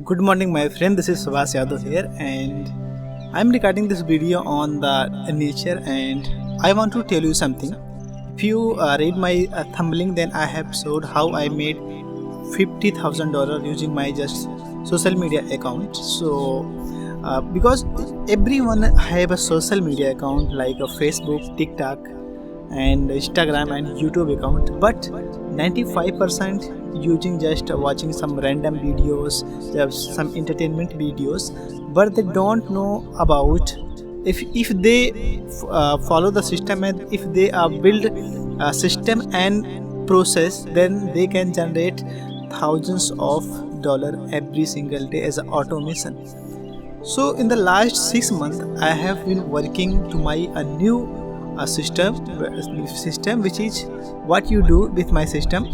Good morning my friend, this is Subhas Yadav here and I'm recording this video on the nature and I want to tell you something. If you read my thumbnail, then I have showed how I made $50,000 using my just social media account. So because everyone have a social media account like a Facebook, TikTok and Instagram and YouTube account, but 95% using just watching some random videos, some entertainment videos, but they don't know about if they follow the system and if they build a system and process, then they can generate thousands of dollars every single day as an automation. So in the last 6 months I have been working to my new system which is what you do with my system.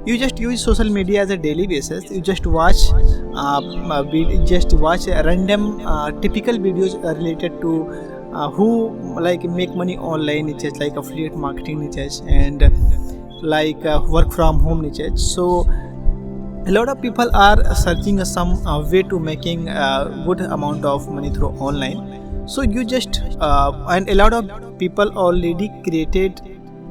You just use social media as a daily basis. You just watch random typical videos related to who like make money online niches, like affiliate marketing niches and like work from home niches. So a lot of people are searching some way to making a good amount of money through online. So you just and a lot of people already created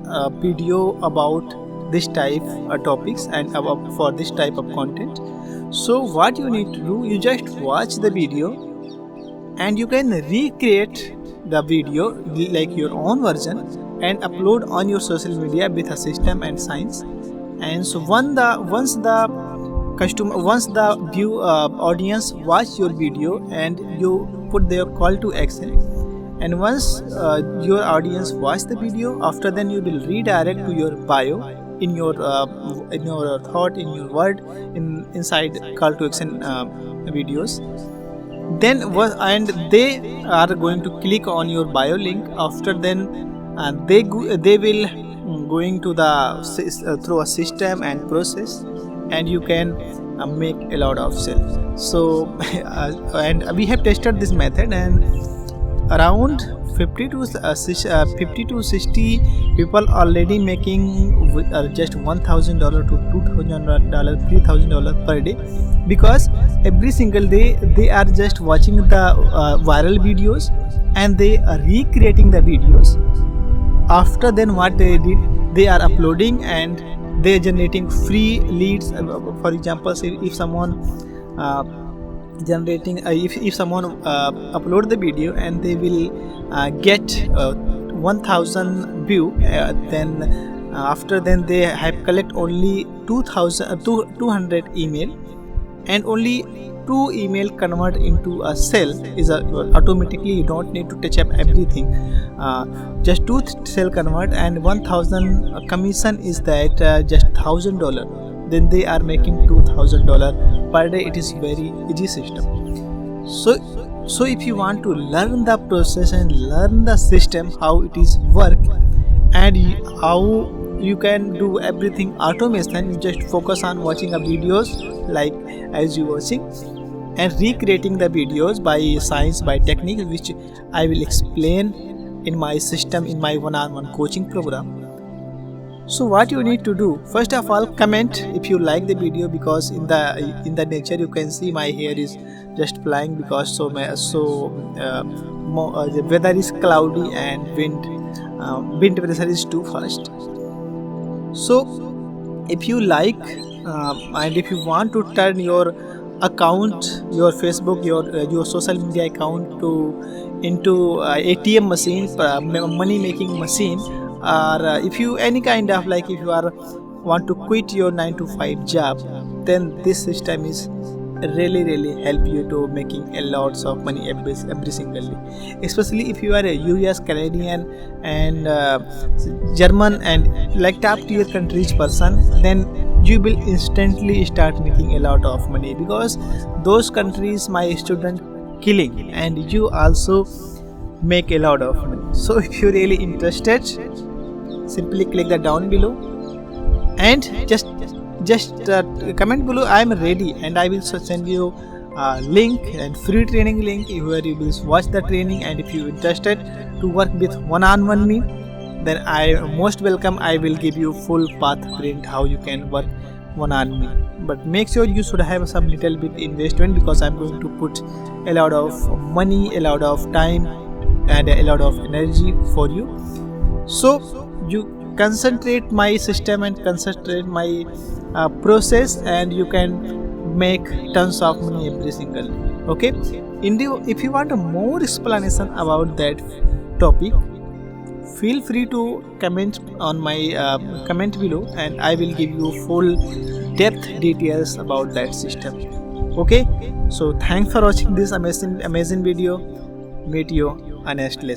a video about this type of topics and for this type of content. So what you need to do, you just watch the video and you can recreate the video like your own version and upload on your social media with a system and science. And so once the audience watch your video and you put their call to action, and once your audience watch the video, after then you will redirect to your bio in your thought, in your word, inside call to action videos. Then and they are going to click on your bio link. After then they will going to the through a system and process, and you can make a lot of sales. So and we have tested this method, and around 50 to 60 people already making just $1,000 to $2,000, $3,000 per day, because every single day they are just watching the viral videos and they are recreating the videos. After then what they did, they are uploading and they are generating free leads. For example, if someone if someone upload the video and they will get 1,000 view, then after then they have collect only 200 email, and only 2 email convert into a sale is automatically. You don't need to touch up everything, just 2 sale convert, and 1,000 commission is that just $1,000. Then they are making $2,000 per day. It is very easy system. So if you want to learn the process and learn the system, how it is work and how you can do everything automation, you just focus on watching a videos like as you watching and recreating the videos by science, by technique, which I will explain in my system, in my one-on-one coaching program. So what you need to do, first of all, comment if you like the video, because in the nature you can see my hair is just flying because the weather is cloudy and wind pressure is too fast. So if you like and if you want to turn your account, your Facebook, your social media account into ATM machine, money making machine, or if you any kind of like if you want to quit your 9-to-5 job, then this system is really help you to making a lots of money every single day. Especially if you are a US, Canadian and German and like top tier countries person, then you will instantly start making a lot of money, because those countries my student killing and you also make a lot of money. So if you're really interested, simply click the down below and just comment below I am ready, and I will send you a link and free training link where you will watch the training. And if you interested to work with one-on-one me, then I most welcome. I will give you full path print how you can work one army, but make sure you should have some little bit investment, because I'm going to put a lot of money, a lot of time, and a lot of energy for you. So you concentrate my system and concentrate my process, and you can make tons of money every single day. Okay, if you want a more explanation about that topic, feel free to comment on my comment below, and I will give you full depth details about that system. Okay, so thanks for watching this amazing video. Meet you on next lesson.